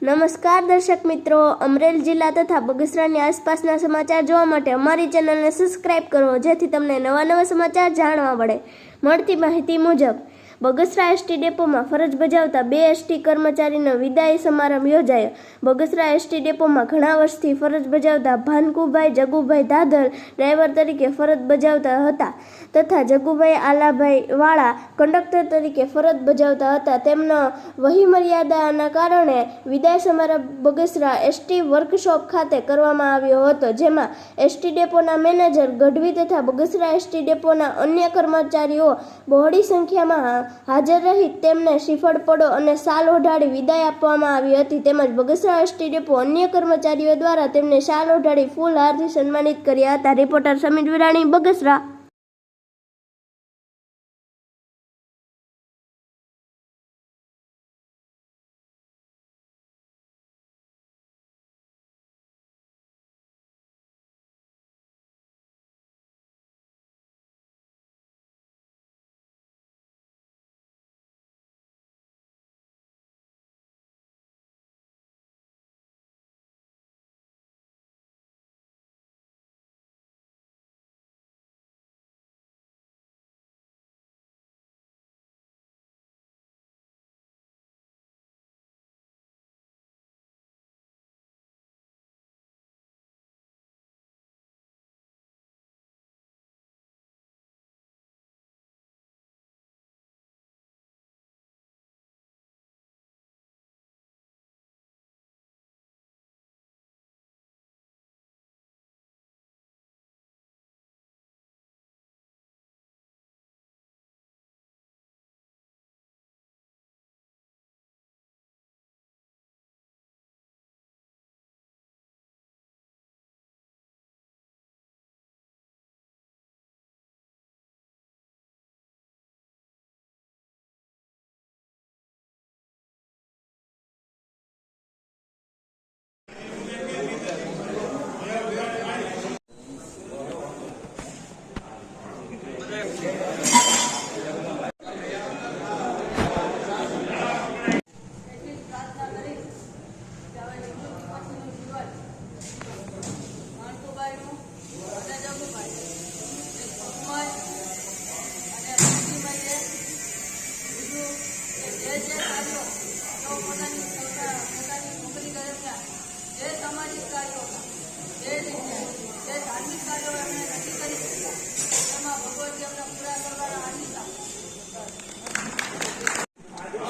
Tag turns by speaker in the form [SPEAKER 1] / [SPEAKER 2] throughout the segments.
[SPEAKER 1] નમસ્કાર દર્શક મિત્રો, અમરેલી જિલ્લા તથા બગસરાની આસપાસના સમાચાર જોવા માટે અમારી ચેનલને સબસ્ક્રાઇબ કરો, જેથી તમને નવા સમાચાર જાણવા મળે. મળતી માહિતી મુજબ બગસરા એસટી ડેપોમાં ફરજ બજાવતા 2 એસટી કર્મચારીનો વિદાય સમારંભ યોજાયો. બગસરા એસટી ડેપોમાં ઘણા વર્ષથી ફરજ બજાવતા ભાનકુભાઈ જગુભાઈ ધાધર ડ્રાઈવર તરીકે ફરજ બજાવતા હતા તથા જગુભાઈ આલાભાઈ વાળા કંડક્ટર તરીકે ફરજ બજાવતા હતા. તેમનો વહીમર્યાદાના કારણે વિદાય સમારંભ બગસરા એસટી વર્કશોપ ખાતે કરવામાં આવ્યો હતો, જેમાં એસટી ડેપોના મેનેજર ગઢવી તથા બગસરા એસટી ડેપોના અન્ય કર્મચારીઓ બહોળી સંખ્યામાં હાજર રહી તેમને શ્રીફળ પડો અને શાલ ઓઢાડી વિદાય આપવામાં આવી હતી. તેમજ બગસરા એસટી ડેપો અન્ય કર્મચારીઓ દ્વારા તેમને શાલ ઓઢાડી ફૂલહારથી સન્માનિત કર્યા હતા. રિપોર્ટર સમીર વિરાણી, બગસરા.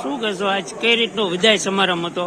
[SPEAKER 2] શું કહેશો, આજ કઈ રીતનો વિદાય સમારંભ હતો?